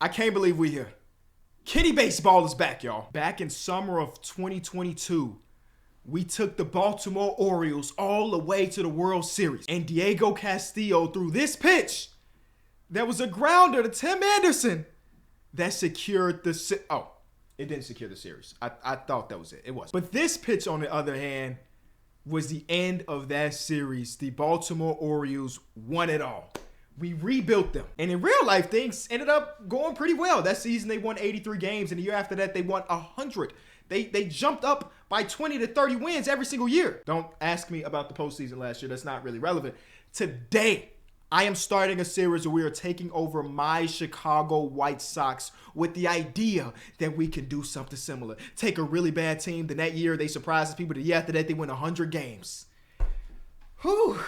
I can't believe we here. Kitty baseball is back, y'all. Back in summer of 2022, we took the Baltimore Orioles all the way to the World Series. And Diego Castillo threw this pitch that was a grounder to Tim Anderson that secured the... Oh, it didn't secure the series. I thought that was it. It was. But this pitch, on the other hand, was the end of that series. The Baltimore Orioles won it all. We rebuilt them. And in real life, things ended up going pretty well. That season, they won 83 games. And the year after that, they won 100. They jumped up by 20 to 30 wins every single year. Don't ask me about the postseason last year. That's not really relevant. Today, I am starting a series where we are taking over my Chicago White Sox with the idea that we can do something similar. Take a really bad team. Then that year, they surprised people. The year after that, they win 100 games. Whew,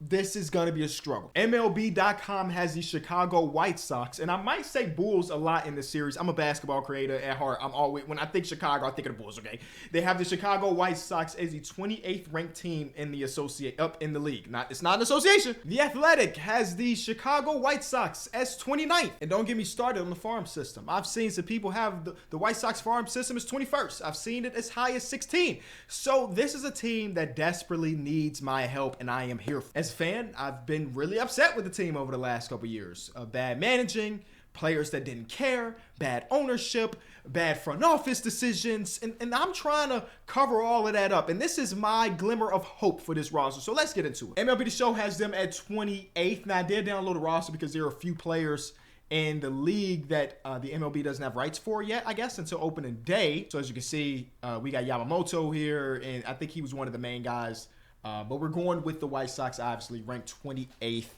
this is going to be a struggle. MLB.com has the Chicago White Sox, and I might say Bulls a lot in this series. I'm a basketball creator at heart. When I think Chicago, I think of the Bulls, okay? They have the Chicago White Sox as the 28th ranked team in the up in the league. It's not an association. The Athletic has the Chicago White Sox as 29th. And don't get me started on the farm system. I've seen some people have the White Sox farm system as 21st. I've seen it as high as 16. So this is a team that desperately needs my help, and I am here. As a fan, I've been really upset with the team over the last couple years. Bad managing, players that didn't care, bad ownership, bad front office decisions, and I'm trying to cover all of that up. And this is my glimmer of hope for this roster. So let's get into it. MLB The Show has them at 28th. Now, I did download the roster because there are a few players in the league that the MLB doesn't have rights for yet, I guess, until opening day. So as you can see, we got Yamamoto here, and I think he was one of the main guys. But we're going with the White Sox, obviously, ranked 28th.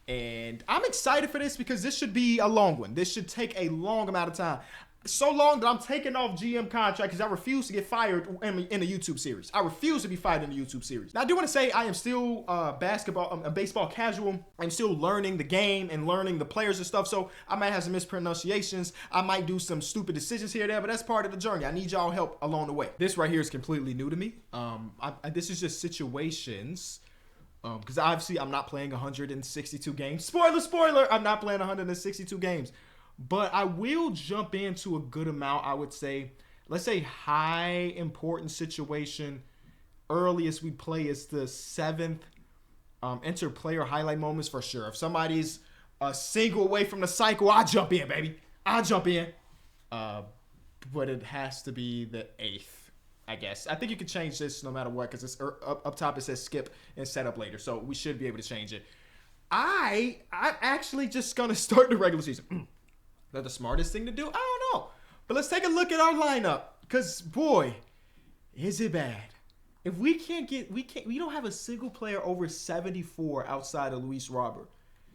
And I'm excited for this because this should be a long one. This should take a long amount of time. So long that I'm taking off GM contract because I refuse to get fired in the YouTube series. I refuse to be fired in the YouTube series. Now, I do want to say I am still baseball casual. I'm still learning the game and learning the players and stuff. So I might have some mispronunciations. I might do some stupid decisions here and there, but that's part of the journey. I need y'all help along the way. This right here is completely new to me. This is just situations. Because obviously I'm not playing 162 games. Spoiler, I'm not playing 162 games. But I will jump into a good amount, I would say. Let's say high important situation. Earliest we play is the 7th. Enter player highlight moments for sure. If somebody's a single away from the cycle, I'll jump in, baby. I'll jump in. But it has to be the 8th, I guess. I think you can change this no matter what because it's up top it says skip and set up later. So we should be able to change it. I'm actually just going to start the regular season. Is that the smartest thing to do? I don't know. But let's take a look at our lineup. Because, boy, is it bad. If we don't have a single player over 74 outside of Luis Robert.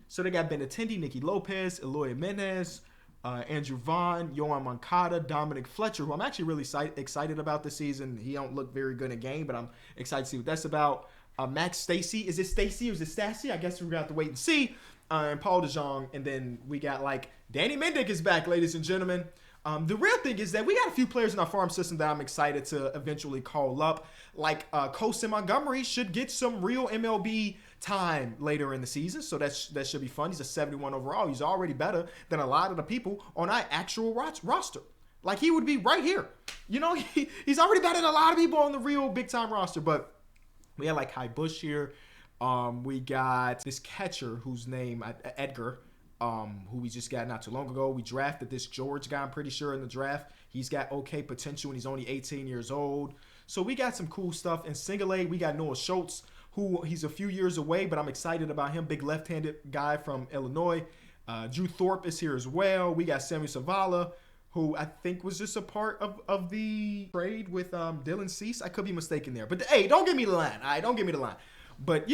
So they got Benintendi, Nicky Lopez, Eloy Jimenez, Andrew Vaughn, Yohan Moncada, Dominic Fletcher, who I'm actually really excited about this season. He don't look very good in a game, but I'm excited to see what that's about. Max Stacy. Is it Stacy or is it Stassi? I guess we're going to have to wait and see. And Paul DeJong. And then we got Danny Mendick is back, ladies and gentlemen. The real thing is that we got a few players in our farm system that I'm excited to eventually call up. Colson Montgomery should get some real MLB time later in the season. So that should be fun. He's a 71 overall. He's already better than a lot of the people on our actual roster. He would be right here. He's already better than a lot of people on the real big-time roster. But we had Kai Bush here. We got this catcher whose name, Edgar, who we just got not too long ago. We drafted this George guy, I'm pretty sure, in the draft. He's got okay potential and he's only 18 years old. So we got some cool stuff. In single A, we got Noah Schultz, who he's a few years away, but I'm excited about him. Big left-handed guy from Illinois. Drew Thorpe is here as well. We got Samuel Zavala, who I think was just a part of the trade with Dylan Cease. I could be mistaken there. But, hey, don't give me the line. All right, don't give me the line. But,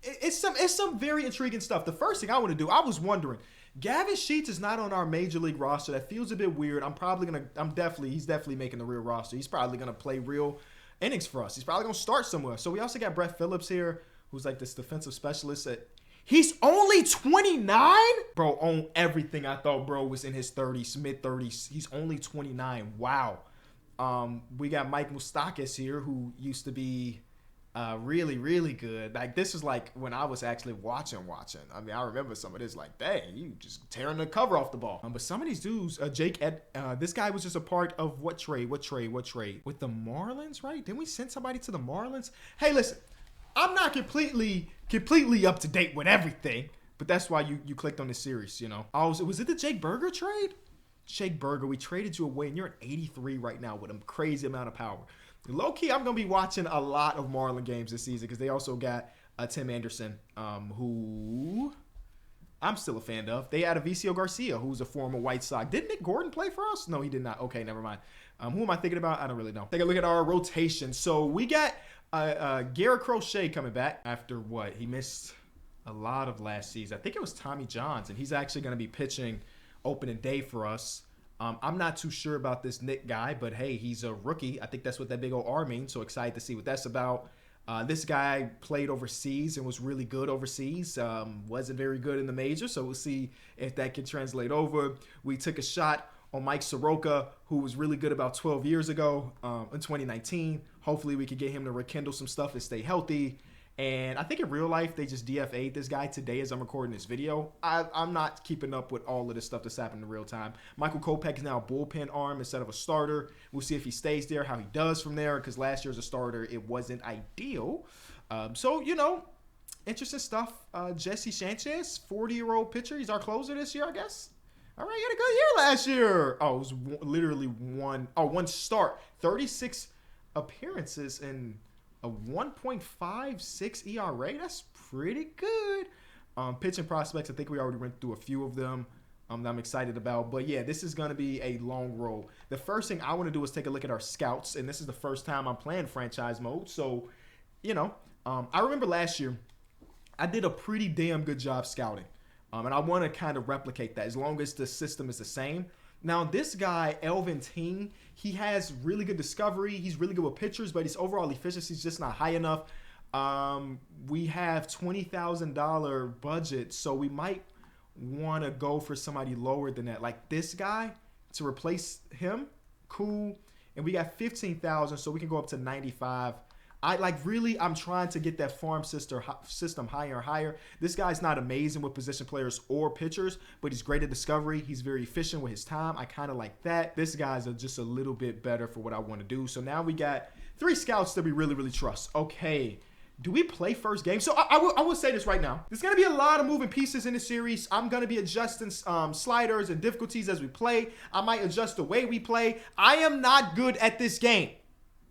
it's some very intriguing stuff. The first thing I want to do, I was wondering, Gavin Sheets is not on our major league roster. That feels a bit weird. He's definitely making the real roster. He's probably going to play real innings for us. He's probably going to start somewhere. So we also got Brett Phillips here, who's this defensive specialist. He's only 29? Bro, on everything I thought bro was in his 30s, mid-30s. He's only 29. Wow. We got Mike Moustakas here, who used to be Really, really good. Like, this is like when I was actually watching. I mean, I remember some of this, like, dang, you just tearing the cover off the ball. But some of these dudes, this guy was just a part of what trade? With the Marlins, right? Didn't we send somebody to the Marlins? Hey, listen, I'm not completely up to date with everything, but that's why you clicked on this series, you know. Was it the Jake Berger trade? Jake Berger, we traded you away, and you're at 83 right now with a crazy amount of power. Low key, I'm gonna be watching a lot of Marlin games this season because they also got Tim Anderson, who I'm still a fan of. They had Avisail Garcia, who's a former White Sox. Did Nick Gordon play for us? No, he did not. Okay, never mind. Who am I thinking about? I don't really know. Take a look at our rotation. So we got Garrett Crochet coming back after what? He missed a lot of last season. I think it was Tommy Johns, and he's actually going to be pitching opening day for us. I'm not too sure about this Nick guy, but hey, he's a rookie. I think that's what that big old R means. So excited to see what that's about. This guy played overseas and was really good overseas. Wasn't very good in the major, so we'll see if that can translate over. We took a shot on Mike Soroka, who was really good about 12 years ago in 2019. Hopefully we could get him to rekindle some stuff and stay healthy. And I think in real life, they just DFA'd this guy today as I'm recording this video. I'm not keeping up with all of this stuff that's happening in real time. Michael Kopech is now a bullpen arm instead of a starter. We'll see if he stays there, how he does from there, because last year as a starter, it wasn't ideal. So, you know, interesting stuff. Jesse Sanchez, 40-year-old pitcher. He's our closer this year, I guess. All right, he had a good year last year. Oh, it was literally one start. 36 appearances and a 1.56 ERA. That's pretty good. Pitching prospects, I think we already went through a few of them that I'm excited about. But yeah, this is going to be a long road. The first thing I want to do is take a look at our scouts. And this is the first time I'm playing franchise mode. So, you know, I remember last year I did a pretty damn good job scouting. And I want to kind of replicate that as long as the system is the same. Now, this guy, Elvin Ting, he has really good discovery. He's really good with pitchers, but his overall efficiency is just not high enough. We have $20,000 budget, so we might want to go for somebody lower than that. Like this guy, to replace him, cool. And we got $15,000, so we can go up to 95. I'm trying to get that farm system higher and higher. This guy's not amazing with position players or pitchers, but he's great at discovery. He's very efficient with his time. I kind of like that. This guy's just a little bit better for what I want to do. So now we got 3 scouts that we really, really trust. Okay. Do we play first game? So I will say this right now. There's going to be a lot of moving pieces in this series. I'm going to be adjusting sliders and difficulties as we play. I might adjust the way we play. I am not good at this game.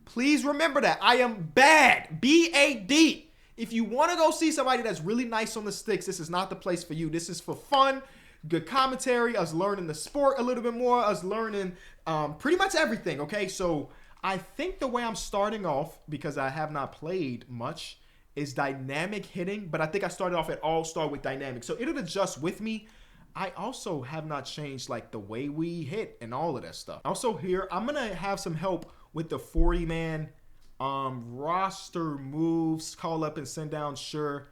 Please remember that. I am bad. B-A-D. If you want to go see somebody that's really nice on the sticks, this is not the place for you. This is for fun, good commentary, us learning the sport a little bit more, us learning pretty much everything, okay? So I think the way I'm starting off, because I have not played much, is dynamic hitting. But I think I started off at all-star with dynamic. So it'll adjust with me. I also have not changed like the way we hit and all of that stuff. Also here, I'm going to have some help with the 40-man roster moves, call up and send down, sure.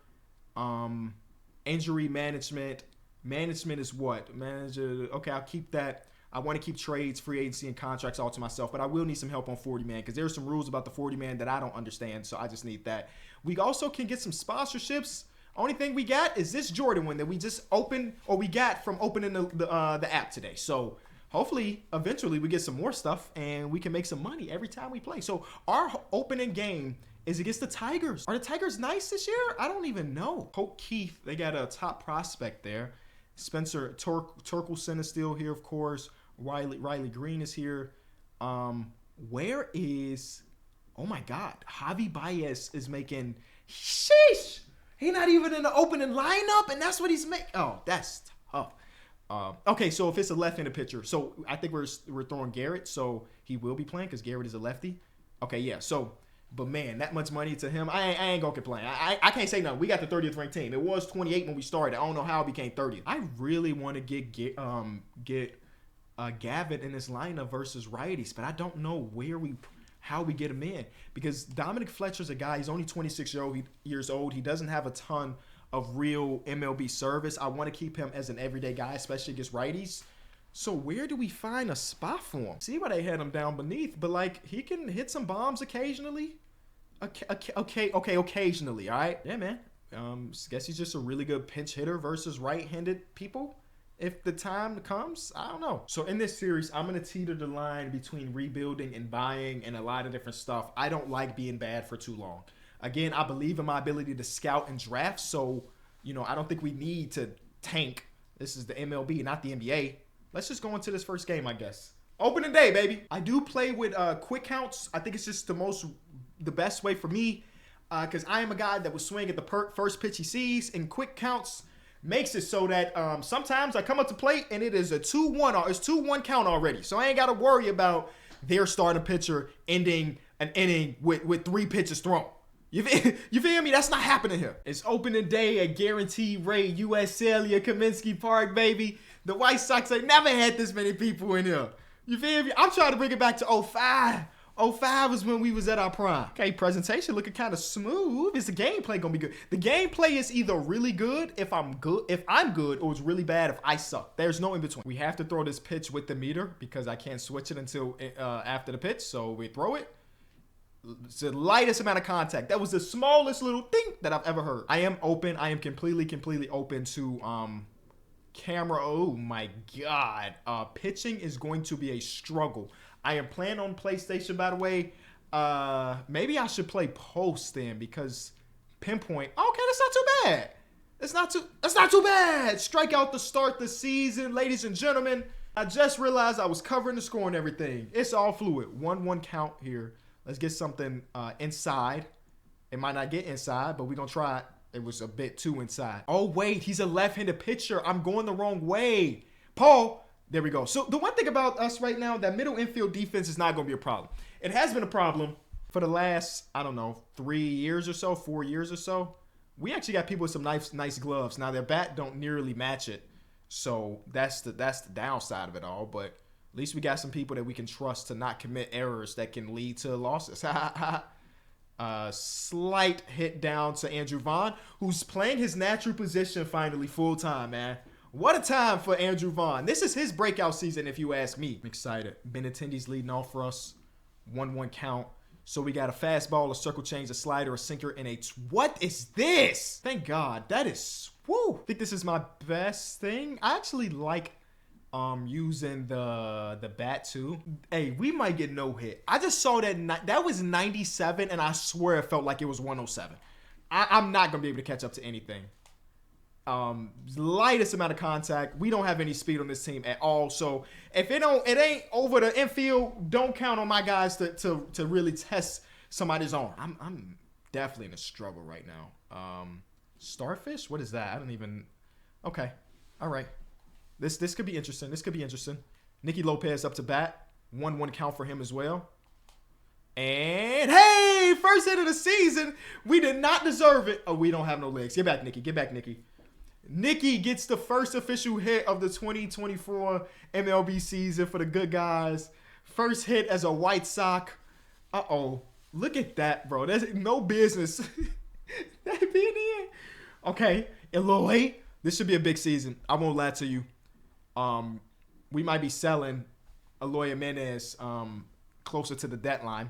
Injury management. Management is what? Manager, okay, I'll keep that. I want to keep trades, free agency, and contracts all to myself, but I will need some help on 40-man because there's some rules about the 40-man that I don't understand, so I just need that. We also can get some sponsorships. Only thing we got is this Jordan one that we just opened, or we got from opening the app today. So hopefully, eventually, we get some more stuff and we can make some money every time we play. So our opening game is against the Tigers. Are the Tigers nice this year? I don't even know. Hope Keith, they got a top prospect there. Spencer Torkelson is still here, of course. Riley Green is here. Where is, oh my God, Javi Baez is making, sheesh. He's not even in the opening lineup, and that's what he's making. Oh, that's tough. Okay, so if it's a left-handed pitcher, so I think we're throwing Garrett, so he will be playing because Garrett is a lefty. Okay, yeah, so, but man, that much money to him, I ain't gonna complain. I can't say nothing. We got the 30th ranked team. It was 28 when we started. I don't know how it became 30th. I really want to get Gavin in this lineup versus righties, but I don't know how we get him in, because Dominic Fletcher's a guy, he's only 26 years old. He doesn't have a ton of real MLB service. I want to keep him as an everyday guy, especially against righties. So where do we find a spot for him? See why they had him down beneath, but like he can hit some bombs occasionally. Okay, occasionally, all right? Yeah, man. Guess he's just a really good pinch hitter versus right-handed people. If the time comes, I don't know. So in this series, I'm going to teeter the line between rebuilding and buying and a lot of different stuff. I don't like being bad for too long. Again, I believe in my ability to scout and draft. So, I don't think we need to tank. This is the MLB, not the NBA. Let's just go into this first game, I guess. Opening day, baby. I do play with quick counts. I think it's just the best way for me because I am a guy that will swing at the first pitch he sees, and quick counts makes it so that sometimes I come up to plate and it is a 2-1 or it's 2-1 count already. So I ain't got to worry about their starting pitcher ending an inning with 3 pitches thrown. You feel me? That's not happening here. It's opening day at Guaranteed Rate U.S. Celia Kaminsky Park, baby. The White Sox ain't never had this many people in here. You feel me? I'm trying to bring it back to 05. 05 was when we was at our prime. Okay, presentation looking kind of smooth. Is the gameplay gonna be good? The gameplay is either really good if I'm good, or it's really bad if I suck. There's no in between. We have to throw this pitch with the meter because I can't switch it until after the pitch. So we throw it. It's the lightest amount of contact. That was the smallest little thing that I've ever heard. I am open. I am completely open to camera. Oh my God. Pitching is going to be a struggle. I am playing on PlayStation, by the way. Maybe I should play post then because pinpoint. Okay, that's not too bad. That's not too bad. Strikeout to start the season, ladies and gentlemen. I just realized I was covering the score and everything. It's all fluid. 1-1 count here. Let's get something inside. It might not get inside, but we're going to try it. It was a bit too inside. Oh, wait. He's a left-handed pitcher. I'm going the wrong way. Paul. There we go. So the one thing about us right now, that middle infield defense is not going to be a problem. It has been a problem for the last, 3 years or so, 4 years or so. We actually got people with some nice gloves. Now, their bat don't nearly match it. So that's the downside of it all. But at least we got some people that we can trust to not commit errors that can lead to losses. Slight hit down to Andrew Vaughn, who's playing his natural position finally full-time, man. What a time for Andrew Vaughn. This is his breakout season, if you ask me. I'm excited. Benintendi's leading off for us. 1-1 count. So we got a fastball, a circle change, a slider, a sinker, and what is this? Thank God. That is, woo. I think this is my best thing. I actually like using the bat too. Hey, we might get no hit. I just saw that was 97, and I swear it felt like it was 107. I'm not going to be able to catch up to anything. Lightest amount of contact. We don't have any speed on this team at all. So if it ain't over the infield, don't count on my guys to really test somebody's arm. I'm definitely in a struggle right now. Starfish? What is that? I don't even. Okay. All right. This could be interesting. This could be interesting. Nicky Lopez up to bat. 1-1 count for him as well. And hey, first hit of the season. We did not deserve it. Oh, we don't have no legs. Get back, Nicky. Get back, Nicky. Nicky gets the first official hit of the 2024 MLB season for the good guys. First hit as a White Sox. Uh-oh. Look at that, bro. There's no business. That being in. Okay. Eloy. This should be a big season. I won't lie to you. We might be selling Eloy Jimenez closer to the deadline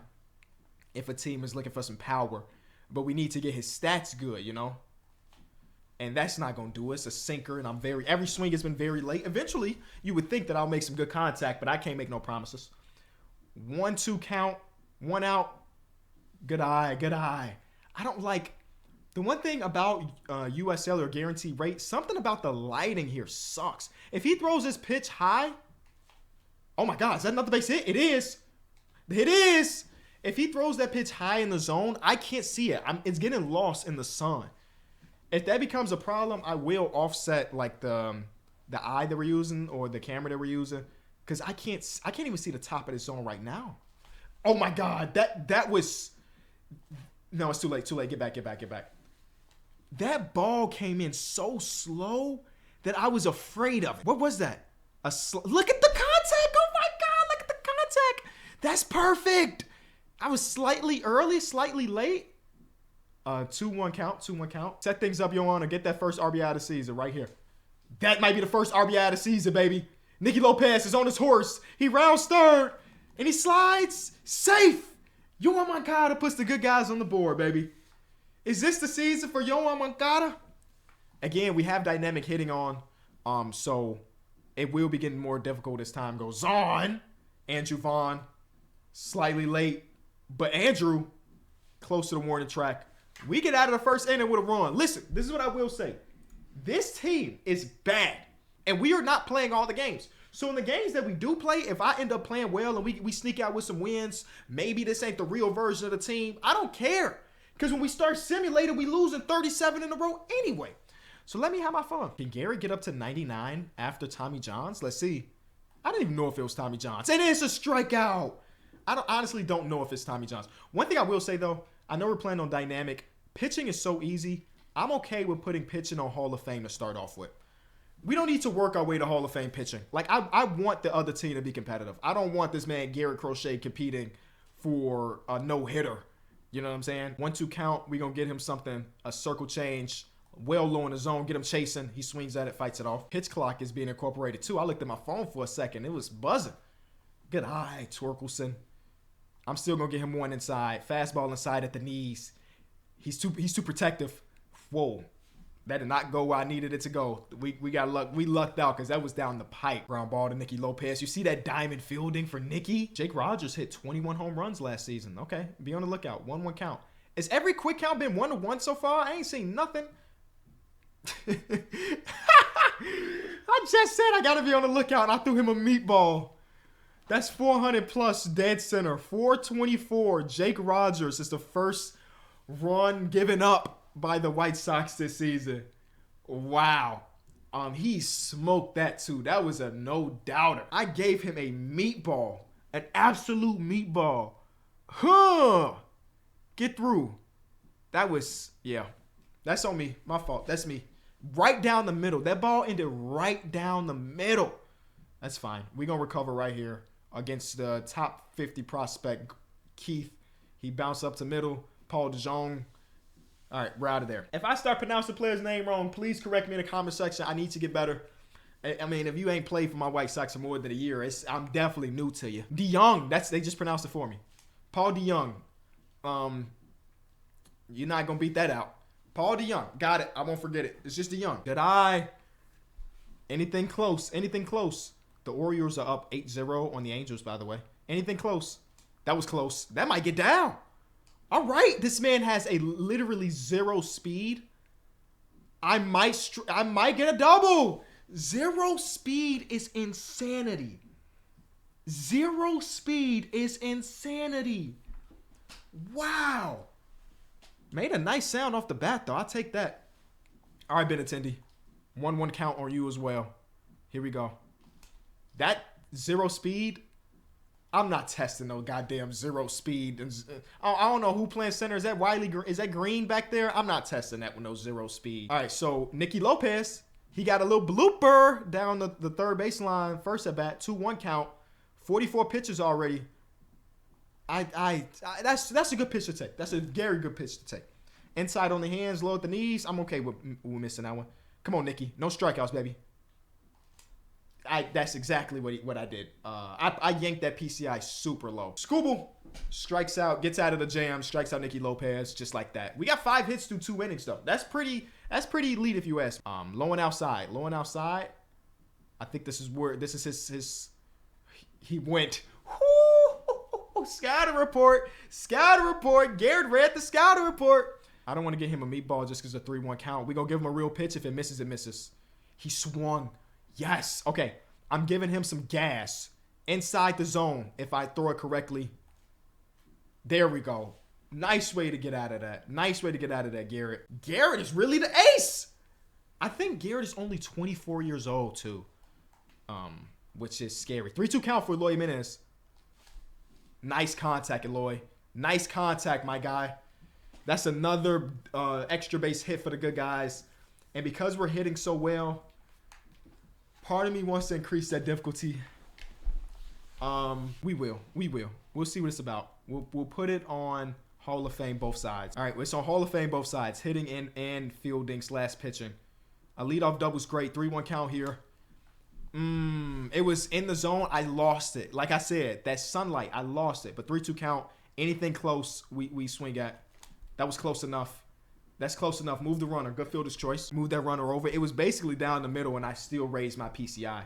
if a team is looking for some power. But we need to get his stats good, And that's not going to do it. It's a sinker, and every swing has been very late. Eventually, you would think that I'll make some good contact, but I can't make no promises. 1-2 count, 1 out. Good eye. I don't like the one thing about USL or Guaranteed Rate, something about the lighting here sucks. If he throws this pitch high, oh my God, is that another base hit? It is. It is. If he throws that pitch high in the zone, I can't see it. It's getting lost in the sun. If that becomes a problem, I will offset like the eye that we're using or the camera that we're using, because I can't even see the top of the zone right now. Oh my God, that was no, it's too late. Get back. That ball came in so slow that I was afraid of it. What was that? Look at the contact. Oh my God, look at the contact. That's perfect. I was slightly early, slightly late. 2-1 count. Set things up, Your Honor. Get that first RBI of the season right here. That might be the first RBI of the season, baby. Nicky Lopez is on his horse. He rounds third, and he slides. Safe. Yoan Moncada puts the good guys on the board, baby. Is this the season for Yoan Moncada? Again, we have dynamic hitting on, so it will be getting more difficult as time goes on. Andrew Vaughn, slightly late, but Andrew, close to the warning track. We get out of the first inning with a run. Listen, this is what I will say. This team is bad, and we are not playing all the games. So in the games that we do play, if I end up playing well and we sneak out with some wins, maybe this ain't the real version of the team. I don't care. Because when we start simulating, we losing 37 in a row anyway. So let me have my fun. Can Gary get up to 99 after Tommy Johns? Let's see. I didn't even know if it was Tommy Johns. And it's a strikeout. I honestly don't know if it's Tommy Johns. One thing I will say, though, I know we're playing on dynamic. Pitching is so easy. I'm okay with putting pitching on Hall of Fame to start off with. We don't need to work our way to Hall of Fame pitching. Like, I want the other team to be competitive. I don't want this man, Garrett Crochet, competing for a no-hitter. You know what I'm saying? 1-2 count. We're going to get him something, a circle change, well low in the zone, get him chasing. He swings at it, fights it off. Pitch clock is being incorporated, too. I looked at my phone for a second. It was buzzing. Good eye, Torkelson. I'm still going to get him one inside. Fastball inside at the knees. He's too protective. Whoa. That did not go where I needed it to go. We got luck. We lucked out because that was down the pipe. Ground ball to Nicky Lopez. You see that diamond fielding for Nicky? Jake Rogers hit 21 home runs last season. Okay, be on the lookout. 1-1 count. Has every quick count been 1-1 so far? I ain't seen nothing. I just said I got to be on the lookout, and I threw him a meatball. That's 400 plus dead center. 424. Jake Rogers is the first run given up by the White Sox this season. Wow. He smoked that too. That was a no-doubter. I gave him a meatball. An absolute meatball. Huh. Get through. That was, yeah. That's on me. My fault. That's me. Right down the middle. That ball ended right down the middle. That's fine. We're going to recover right here against the top 50 prospect, Keith. He bounced up to middle. Paul DeJong. All right, we're out of there. If I start pronouncing the player's name wrong, please correct me in the comment section. I need to get better. I mean, if you ain't played for my White Sox for more than a year, I'm definitely new to you. DeYoung, they just pronounced it for me. Paul DeYoung. You're not going to beat that out. Paul DeYoung. Got it. I won't forget it. It's just DeYoung. Did I? Anything close? Anything close? The Orioles are up 8-0 on the Angels, by the way. Anything close? That was close. That might get down. All right, this man has a literally 0 speed. I might get a double. 0 speed is insanity. 0 speed is insanity. Wow. Made a nice sound off the bat, though. I'll take that. All right, Benintendi. 1-1 count on you as well. Here we go. That 0 speed, I'm not testing no goddamn 0 speed. I don't know who playing center. Is that Wiley? Is that Green back there? I'm not testing that with no 0 speed. All right, so Nicky Lopez, he got a little blooper down the third baseline. First at bat, 2-1 count, 44 pitches already. That's a good pitch to take. That's a very good pitch to take. Inside on the hands, low at the knees. I'm okay with missing that one. Come on, Nicky. No strikeouts, baby. That's exactly what I did. I yanked that PCI super low. Scooble strikes out, gets out of the jam, strikes out Nicky Lopez just like that. We got 5 hits through 2 innings though. That's pretty elite if you ask. Low and outside. I think this is his. He went. Whoo, scouting report. Garrett read the scouting report. I don't want to get him a meatball just because of 3-1 count. We gonna give him a real pitch. If it misses, it misses. He swung. Yes. Okay. I'm giving him some gas inside the zone if I throw it correctly. There we go. Nice way to get out of that. Garrett. Garrett is really the ace. I think Garrett is only 24 years old, too. Which is scary. 3-2 count for Eloy Jimenez. Nice contact, Eloy. Nice contact, my guy. That's another extra base hit for the good guys. And because we're hitting so well, part of me wants to increase that difficulty. We will. We'll see what it's about. We'll put it on Hall of Fame both sides. All right, it's on Hall of Fame both sides. Hitting and fielding / pitching. A leadoff double's great. 3-1 count here. It was in the zone. I lost it. Like I said, that sunlight, I lost it. But 3-2 count. Anything close, we swing at. That was close enough. That's close enough. Move the runner. Good fielder's choice. Move that runner over. It was basically down the middle, and I still raised my PCI.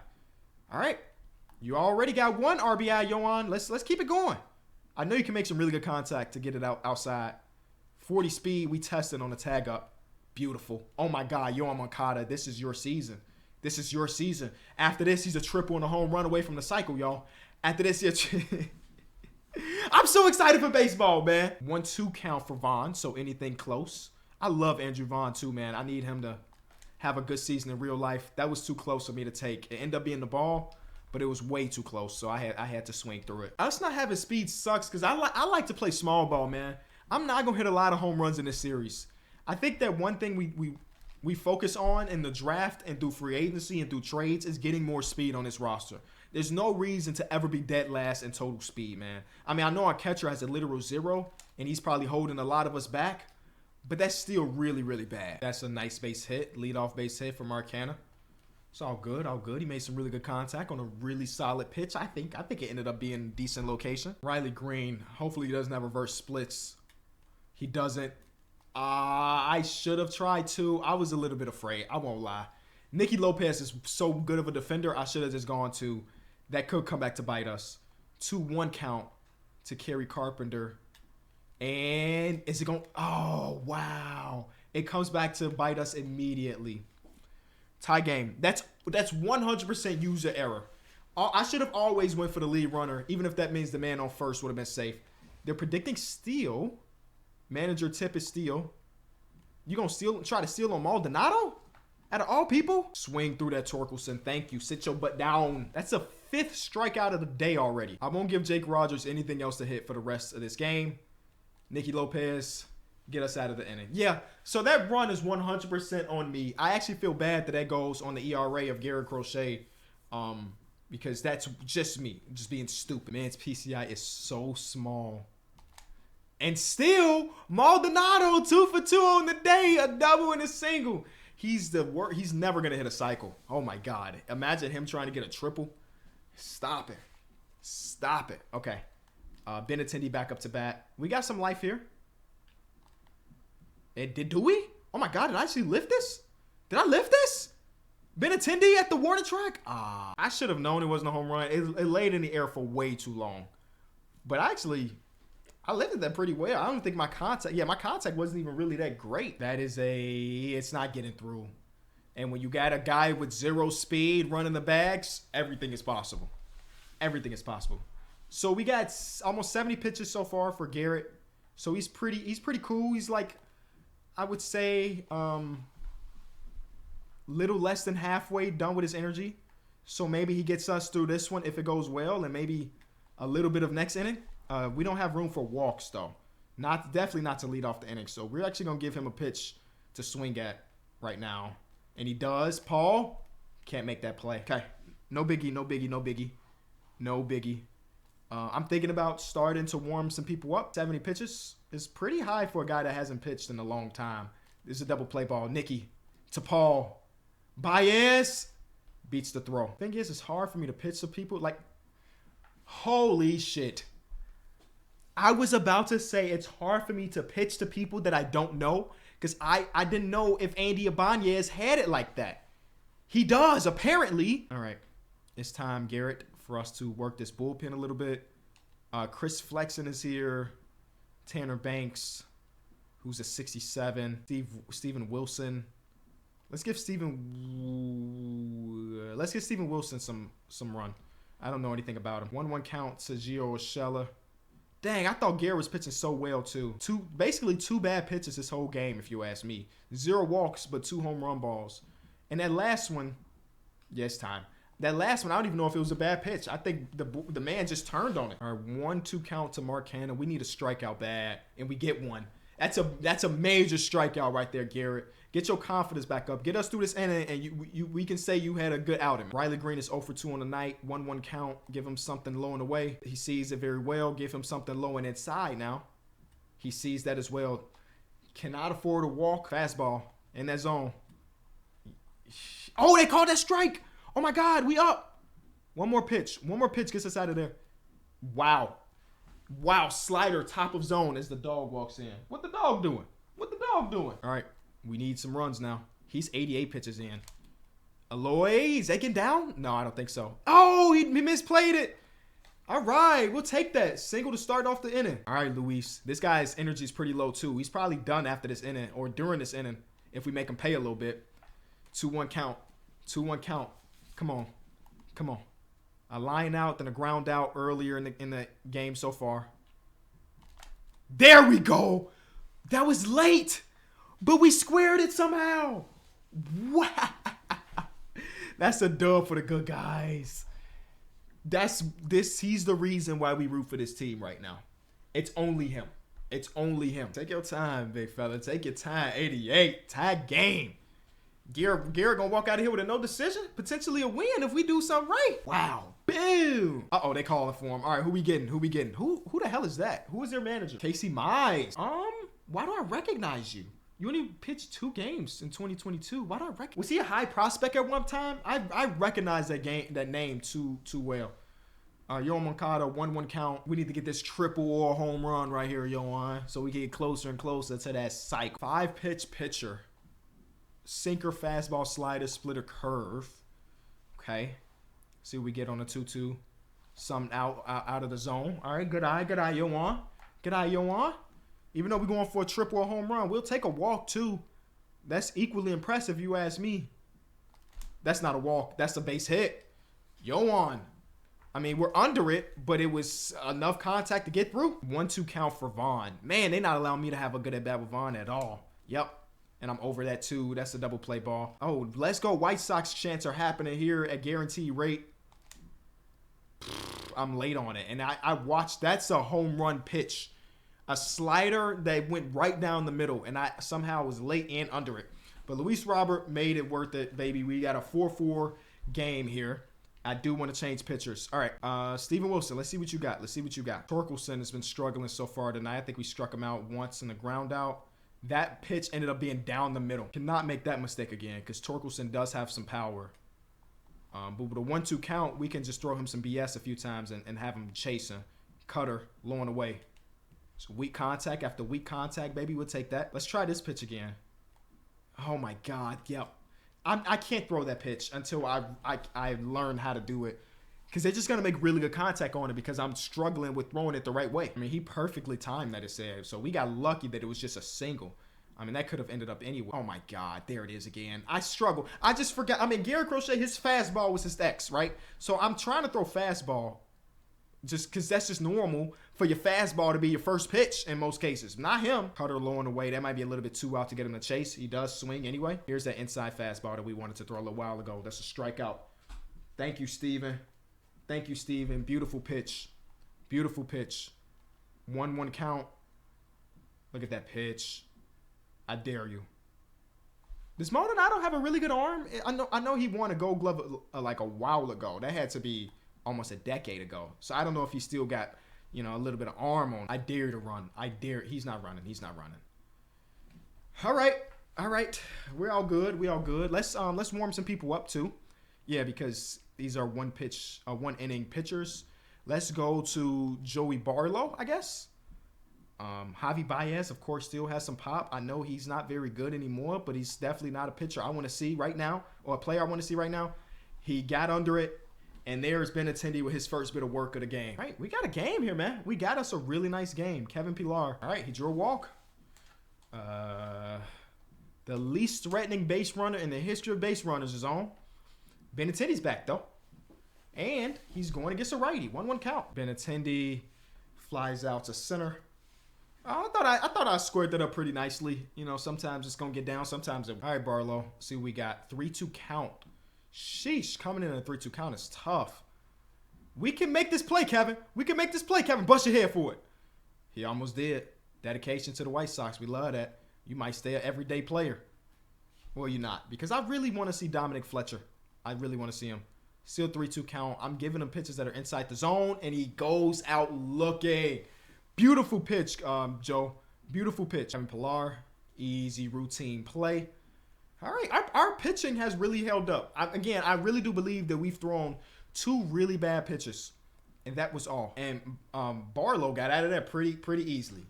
All right. You already got one RBI, Yohan. Let's keep it going. I know you can make some really good contact to get it outside. 40 speed. We tested on the tag up. Beautiful. Oh, my God. Yohan Moncada, this is your season. This is your season. After this, he's a triple and a home run away from the cycle, y'all. After this, I'm so excited for baseball, man. 1-2 count for Vaughn, so anything close. I love Andrew Vaughn, too, man. I need him to have a good season in real life. That was too close for me to take. It ended up being the ball, but it was way too close, so I had to swing through it. Us not having speed sucks because I like to play small ball, man. I'm not going to hit a lot of home runs in this series. I think that one thing we focus on in the draft and through free agency and through trades is getting more speed on this roster. There's no reason to ever be dead last in total speed, man. I mean, I know our catcher has a literal 0, and he's probably holding a lot of us back, but that's still really, really bad. That's a nice base hit, leadoff base hit from Marcana. It's all good, all good. He made some really good contact on a really solid pitch. I think it ended up being a decent location. Riley Green, hopefully he doesn't have reverse splits. He doesn't. I should have tried to. I was a little bit afraid. I won't lie. Nicky Lopez is so good of a defender. I should have just gone to. That could come back to bite us. 2-1 count to Kerry Carpenter. And is it going? Oh, wow. It comes back to bite us immediately. Tie game. That's 100% user error. I should have always went for the lead runner, even if that means the man on first would have been safe. They're predicting steal. Manager tip is steal. You gonna try to steal on Maldonado? Out of all people? Swing through that Torkelson. Thank you. Sit your butt down. That's a 5th strikeout of the day already. I won't give Jake Rogers anything else to hit for the rest of this game. Nicky Lopez, get us out of the inning. Yeah, so that run is 100% on me. I actually feel bad that goes on the ERA of Garrett Crochet because that's just me, just being stupid. Man's PCI is so small. And still, Maldonado 2 for 2 on the day, a double and a single. He's never going to hit a cycle. Oh, my God. Imagine him trying to get a triple. Stop it. Stop it. Okay. Benintendi back up to bat. We got some life here. Do we? Oh, my God. Did I actually lift this? Did I lift this? Benintendi at the warning track? I should have known it wasn't a home run. It laid in the air for way too long. But I lifted that pretty well. I don't think my contact wasn't even really that great. It's not getting through. And when you got a guy with 0 speed running the bags, everything is possible. Everything is possible. So we got almost 70 pitches so far for Garrett. So he's pretty cool. He's like, I would say, little less than halfway done with his energy. So maybe he gets us through this one if it goes well, and maybe a little bit of next inning. We don't have room for walks, though. Definitely not to lead off the inning. So we're actually going to give him a pitch to swing at right now. And he does. Paul can't make that play. Okay. No biggie, no biggie, no biggie. No biggie. I'm thinking about starting to warm some people up. 70 pitches is pretty high for a guy that hasn't pitched in a long time. This is a double play ball. Nicky to Paul. Baez beats the throw. Thing is, it's hard for me to pitch to people. Like, holy shit. I was about to say it's hard for me to pitch to people that I don't know because I didn't know if Andy Ibanez had it like that. He does, apparently. All right. It's time, Garrett, for us to work this bullpen a little bit. Chris Flexen is here. Tanner Banks, who's a 67. Steven Wilson. Let's give Steven Wilson some run. I don't know anything about him. 1-1 count to Gio Urshela. Dang, I thought Garrett was pitching so well, too. Basically two bad pitches this whole game, if you ask me. 0 walks, but 2 home run balls. And that last one, it's time. That last one, I don't even know if it was a bad pitch. I think the man just turned on it. All right, 1-2 count to Mark Hanna. We need a strikeout bad, and we get one. That's a major strikeout right there, Garrett. Get your confidence back up. Get us through this inning, and we can say you had a good outing. Riley Green is 0 for 2 on the night. 1-1 count. Give him something low and away. He sees it very well. Give him something low and inside now. He sees that as well. Cannot afford a walk. Fastball in that zone. Oh, they called that strike. Oh, my God. We up. One more pitch. One more pitch gets us out of there. Wow. Wow, slider, top of zone as the dog walks in. What the dog doing? What the dog doing? All right, we need some runs now. He's 88 pitches in. Aloy, is that getting down? No, I don't think so. Oh, he misplayed it. All right, we'll take that. Single to start off the inning. All right, Luis. This guy's energy is pretty low, too. He's probably done after this inning or during this inning if we make him pay a little bit. 2-1 count. 2-1 count. Come on. Come on. A line out, then a ground out earlier in the game so far. There we go. That was late, but we squared it somehow. Wow. That's a dub for the good guys. He's the reason why we root for this team right now. It's only him. It's only him. Take your time, big fella. Take your time. 88. Tie game. Garrett gonna walk out of here with a no decision? Potentially a win if we do something right. Wow. Boom. Uh-oh, they calling for him. All right, who we getting? Who the hell is that? Who is their manager? Casey Mize. Why do I recognize you? You only pitched 2 games in 2022. Why do I recognize? Was he a high prospect at one time? I recognize that name too well. Yoan Moncada, 1-1 count. We need to get this triple or home run right here, Yoan, so we can get closer and closer to that cycle. 5-pitch pitcher. Sinker, fastball, slider, splitter, curve. Okay. See what we get on a 2-2. Something out of the zone. All right, good eye, Yoan. Good eye, Yoan. Even though we're going for a triple or home run, we'll take a walk too. That's equally impressive, you ask me. That's not a walk. That's a base hit. Yoan. I mean, we're under it, but it was enough contact to get through. 1-2 count for Vaughn. Man, they're not allowing me to have a good at-bat with Vaughn at all. Yep. And I'm over that too. That's a double play ball. Oh, let's go. White Sox chants are happening here at guaranteed rate. I'm late on it. And I watched. That's a home run pitch. A slider that went right down the middle, and I somehow was late and under it. But Luis Robert made it worth it, baby. We got a 4-4 game here. I do want to change pitchers. All right, Steven Wilson, let's see what you got. Torkelson has been struggling so far tonight. I think we struck him out once in the ground out. That pitch ended up being down the middle. Cannot make that mistake again because Torkelson does have some power. But with a 1-2 count, we can just throw him some BS a few times and have him chasing. Cutter, blowing away. So weak contact after weak contact, baby. We'll take that. Let's try this pitch again. Oh, my God. Yep. I can't throw that pitch until I learn how to do it. Because they're just going to make really good contact on it because I'm struggling with throwing it the right way. I mean, he perfectly timed that it said. So we got lucky that it was just a single. I mean, that could have ended up anyway. Oh, my God. There it is again. I struggle. I just forgot. I mean, Garrett Crochet, his fastball was his X, right? So I'm trying to throw fastball. Just because that's just normal for your fastball to be your first pitch in most cases. Not him. Cutter low and away. That might be a little bit too out to get him to chase. He does swing anyway. Here's that inside fastball that we wanted to throw a little while ago. That's a strikeout. Thank you, Steven. Thank you, Steven. Beautiful pitch. Beautiful pitch. 1-1 count. Look at that pitch. I dare you. Does Maldonado have a really good arm? I know he won a Gold Glove like a while ago. That had to be almost a decade ago. So I don't know if he still got, a little bit of arm on. I dare to run. I dare. He's not running. All right. We're all good. Let's warm some people up too. Yeah, because these are one inning pitchers. Let's go to Joey Barlow, I guess. Javi Baez, of course, still has some pop. I know he's not very good anymore, but he's definitely not a pitcher I want to see right now, or a player I want to see right now. He got under it. And there's Benintendi with his first bit of work of the game. All right, we got a game here, man. We got us a really nice game. Kevin Pillar. All right, he drew a walk. The least threatening base runner in the history of base runners is on. Benintendi's back, though. And he's going against a righty. 1-1 count. Benintendi flies out to center. I thought I squared that up pretty nicely. Sometimes it's going to get down. Sometimes it... All right, Barlow. See what we got. 3-2 count. Sheesh, coming in a 3-2 count is tough. We can make this play, Kevin. Bust your head for it. He almost did. Dedication to the White Sox. We love that. You might stay an everyday player. Well, you're not. Because I really want to see Dominic Fletcher. I really want to see him. Still 3-2 count. I'm giving him pitches that are inside the zone, and he goes out looking. Beautiful pitch, Joe. Beautiful pitch. Kevin Pillar. Easy routine play. All right, our pitching has really held up. I really do believe that we've thrown 2 really bad pitches And that was all. And Barlow got out of there pretty easily.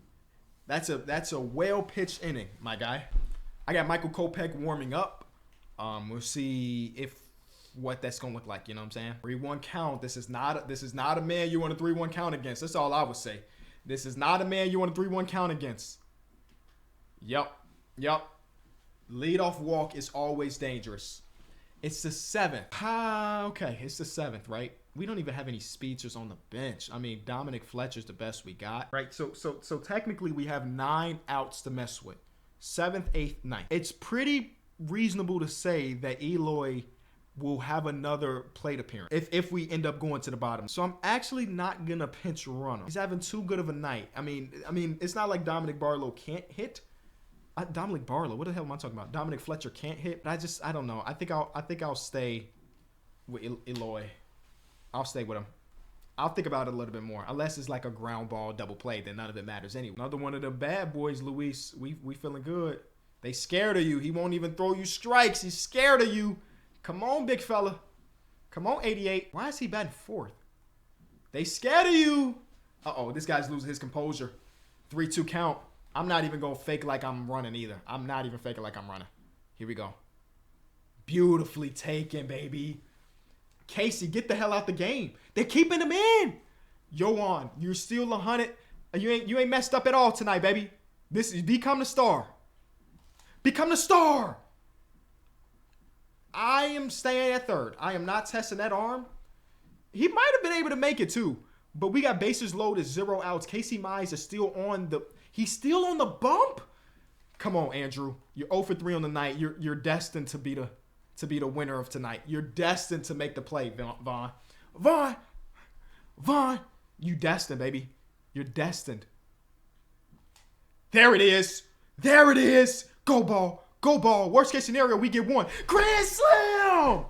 That's a well-pitched inning, my guy. I got Michael Kopech warming up. We'll see what that's gonna look like. You know what I'm saying? 3-1 count. This is not a man you want a 3-1 count against. That's all I would say. This is not a man you want a 3-1 count against. Yep. Leadoff walk is always dangerous. It's the 7th. Okay, it's the 7th, right? We don't even have any speedsters on the bench. I mean, Dominic Fletcher's the best we got, right? So technically we have 9 outs to mess with. 7th, 8th, 9th. It's pretty reasonable to say that Eloy will have another plate appearance if we end up going to the bottom. So I'm actually not gonna pinch runner. He's having too good of a night. I mean, it's not like Dominic Barlow can't hit. Dominic Barlow, what the hell am I talking about? Dominic Fletcher can't hit, but I don't know. I think I'll stay with Eloy. I'll stay with him. I'll think about it a little bit more. Unless it's like a ground ball double play, then none of it matters anyway. Another one of the bad boys, Luis. We feeling good. They scared of you. He won't even throw you strikes. He's scared of you. Come on, big fella. Come on, 88. Why is he batting 4th? They scared of you. Uh-oh, this guy's losing his composure. 3-2 count. I'm not even going to fake like I'm running either. I'm not even faking like I'm running. Here we go. Beautifully taken, baby. Casey, get the hell out the game. They're keeping him in. Yoan, you're still 100. You ain't messed up at all tonight, baby. This is become the star. Become the star. I am staying at 3rd. I am not testing that arm. He might have been able to make it too. But we got bases loaded, 0 outs. Casey Mize is still on the... He's still on the bump? Come on, Andrew. You're 0 for 3 on the night. You're destined to be the winner of tonight. You're destined to make the play, Vaughn. Vaughn, you destined, baby. You're destined. There it is. There it is. Go ball. Go ball. Worst case scenario, we get 1. Grand slam!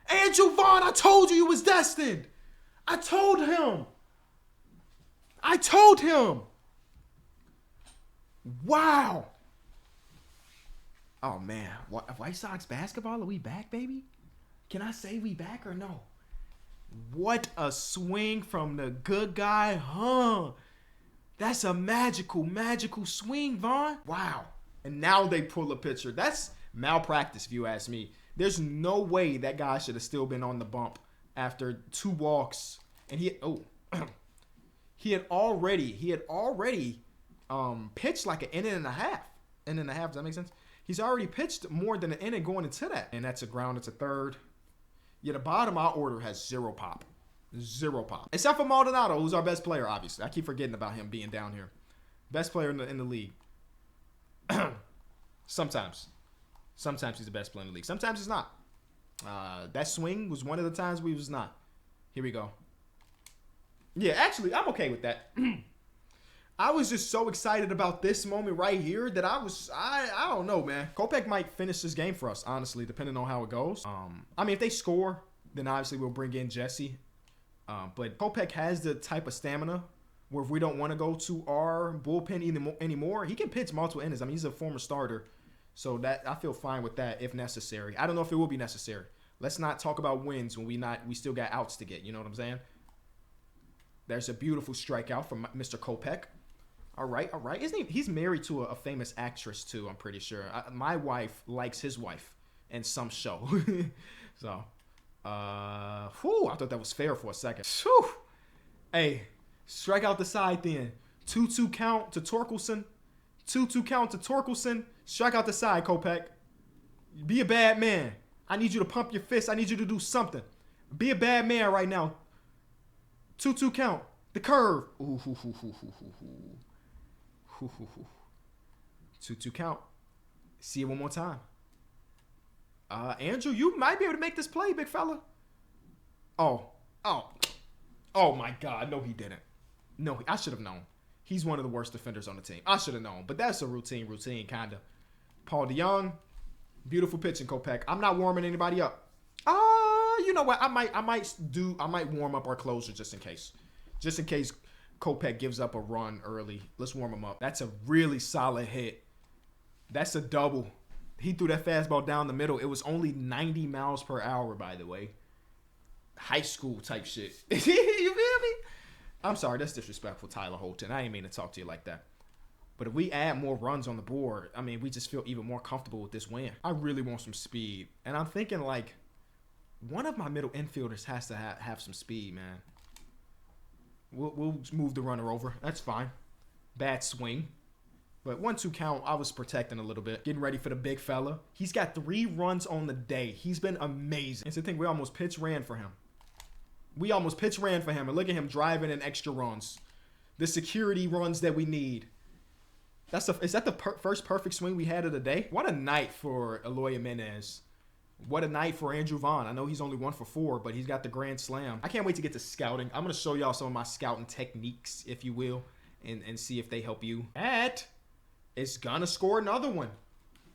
Andrew Vaughn, I told you was destined. I told him. Wow. Oh, man. White Sox basketball, are we back, baby? Can I say we back or no? What a swing from the good guy, huh? That's a magical swing, Vaughn. Wow. And now they pull a pitcher. That's malpractice, if you ask me. There's no way that guy should have still been on the bump after 2 walks. And he had already pitched like an inning and a half. Does that make sense? He's already pitched more than an inning going into that. And that's a ground. It's a 3rd. Yeah, the bottom of our order has 0 pop. 0 pop. Except for Maldonado, who's our best player, obviously. I keep forgetting about him being down here. Best player in the league. Sometimes he's the best player in the league. Sometimes he's not. That swing was one of the times we was not. Here we go. Yeah, actually, I'm okay with that. I was just so excited about this moment right here that I don't know, man. Kopech might finish this game for us, honestly, depending on how it goes. I mean, if they score, then obviously we'll bring in Jesse. But Kopech has the type of stamina where if we don't want to go to our bullpen anymore, he can pitch multiple innings. I mean, he's a former starter. So that I feel fine with that if necessary. I don't know if it will be necessary. Let's not talk about wins when we still got outs to get. You know what I'm saying? There's a beautiful strikeout from Mr. Kopech. All right. Isn't he's married to a famous actress too, I'm pretty sure. My wife likes his wife in some show. So, I thought that was fair for a second. Whew. Hey, strike out the side then. 2-2 count to Torkelson. 2-2 count to Torkelson. Strike out the side, Kopech. Be a bad man. I need you to pump your fist. I need you to do something. Be a bad man right now. 2-2 count. The curve. 2-2 count. See it one more time. Andrew, you might be able to make this play, big fella. Oh my God. No, he didn't. No, I should have known. He's one of the worst defenders on the team. I should have known, but that's a routine kind of. Paul DeYoung, beautiful pitching, Kopech. I'm not warming anybody up. You know what? I might warm up our closer just in case. Just in case Kopech gives up a run early. Let's warm him up. That's a really solid hit. That's a double. He threw that fastball down the middle. It was only 90 miles per hour, by the way. High school type shit. You feel me? I'm sorry, that's disrespectful, Tyler Holton. I ain't mean to talk to you like that. But if we add more runs on the board, I mean, we just feel even more comfortable with this win. I really want some speed. And I'm thinking, like, one of my middle infielders has to have some speed, man. We'll move the runner over. That's fine. Bad swing. But 1-2 count, I was protecting a little bit. Getting ready for the big fella. He's got 3 runs on the day. He's been amazing. It's the thing, we almost pitch ran for him. And look at him driving in extra runs. The security runs that we need. Is that the first perfect swing we had of the day? What a night for Eloy Jimenez. What a night for Andrew Vaughn. I know he's only 1 for 4, but he's got the grand slam. I can't wait to get to scouting. I'm going to show y'all some of my scouting techniques, if you will, and see if they help you. It's going to score another one.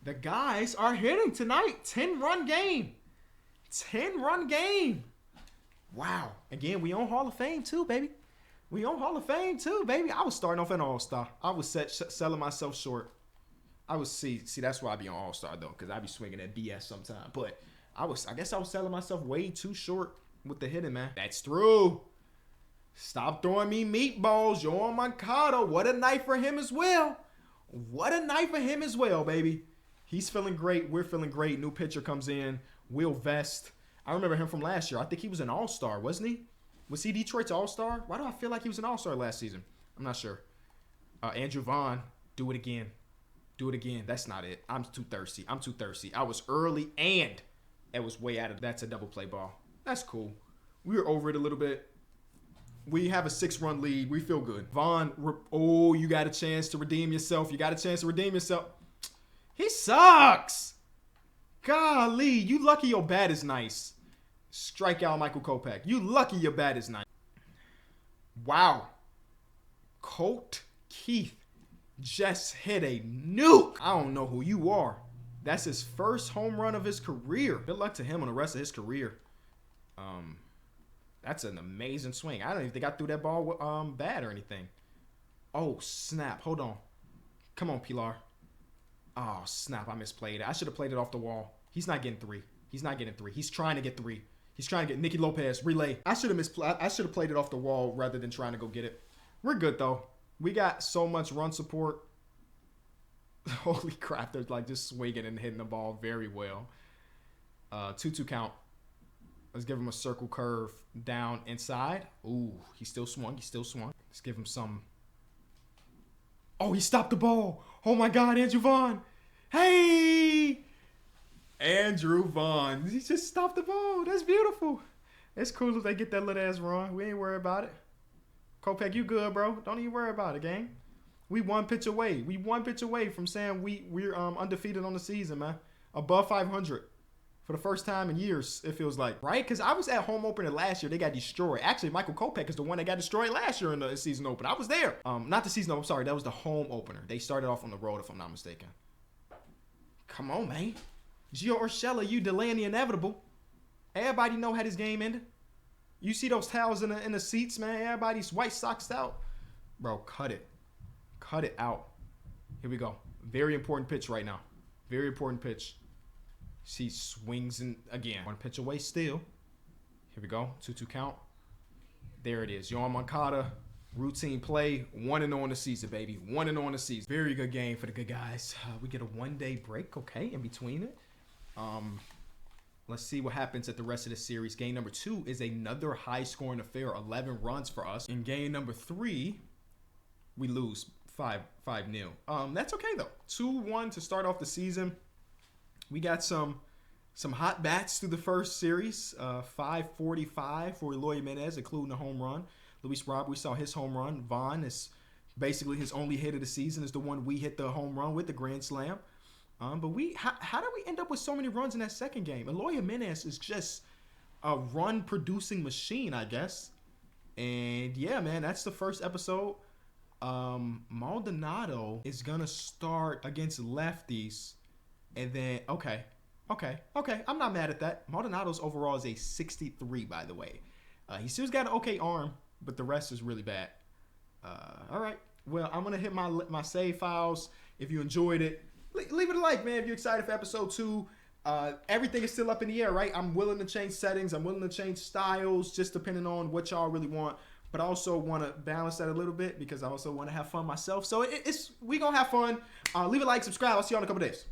The guys are hitting tonight. 10-run game. 10-run game. Wow. Again, we on Hall of Fame too, baby. I was starting off an all-star. I was selling myself short. I was see that's why I be on all-star though, because I be swinging at BS sometimes. But I guess I was selling myself way too short with the hitting, man. That's through. Stop throwing me meatballs. Yoan Moncada. What a night for him as well. Baby. He's feeling great. We're feeling great. New pitcher comes in. Will Vest. I remember him from last year. I think he was an all-star, wasn't he? Was he Detroit's all-star? Why do I feel like he was an all-star last season? I'm not sure. Andrew Vaughn, do it again. That's not it. I'm too thirsty. I was early and it was way out of. That's a double play ball. That's cool. We were over it a little bit. We have a 6-run lead. We feel good. Vaughn, you got a chance to redeem yourself. He sucks. Golly, you lucky your bat is nice. Strike out Michael Kopech. You lucky your bat is nice. Wow. Colt Keith just hit a nuke. I don't know who you are. That's his first home run of his career. Good luck to him on the rest of his career. That's an amazing swing. I don't even think I threw that ball bad or anything. Oh, snap. Hold on. Come on, Pilar. Oh, snap. I misplayed it. I should have played it off the wall. He's not getting 3. He's trying to get 3. He's trying to get Nicky Lopez. Relay. I should have played it off the wall rather than trying to go get it. We're good, though. We got so much run support. Holy crap. They're like just swinging and hitting the ball very well. 2-2 count. Let's give him a circle curve down inside. Ooh, he still swung. Let's give him some. Oh, he stopped the ball. Oh, my God, Andrew Vaughn. Hey! Andrew Vaughn. He just stopped the ball. That's beautiful. It's cool if they get that little ass run. We ain't worried about it. Kopech, you good, bro. Don't even worry about it, gang. We one pitch away. From saying we're undefeated on the season, man. Above 500. For the first time in years, it feels like. Right? Because I was at home opener last year. They got destroyed. Actually, Michael Kopech is the one that got destroyed last year in the season opener. I was there. Not the season opener. I'm sorry. That was the home opener. They started off on the road, if I'm not mistaken. Come on, man. Gio Urshela, you delaying the inevitable. Everybody know how this game ended. You see those towels in the seats, man. Everybody's white soxed out. Bro, cut it. Cut it out. Here we go. Very important pitch right now. Very important pitch. She swings in again. 1 pitch away still. Here we go. 2-2 count. There it is. Yoan Moncada. Routine play. 1-0 in the season, baby. 1-0 in the season. Very good game for the good guys. We get a 1-day break, okay, in between it. Let's see what happens at the rest of the series. Game number 2 is another high-scoring affair. 11 runs for us. In game number 3, we lose 5-0. That's okay, though. 2-1 to start off the season. We got some hot bats through the first series. 545 for Eloy Jimenez, including a home run. Luis Rob, we saw his home run. Vaughn is basically his only hit of the season, is the one we hit the home run with, the grand slam. But how did we end up with so many runs in that second game? Eloy Jimenez is just a run-producing machine, I guess. And yeah, man, that's the first episode. Maldonado is going to start against lefties. And then, okay. I'm not mad at that. Maldonado's overall is a 63, by the way. He still's got an okay arm, but the rest is really bad. All right. Well, I'm going to hit my save files. If you enjoyed it, leave it a like, man. If you're excited for episode 2, everything is still up in the air, right? I'm willing to change settings. I'm willing to change styles, just depending on what y'all really want. but I also want to balance that a little bit because I also want to have fun myself. So we gonna have fun. Leave a like, subscribe. I'll see you in a couple days.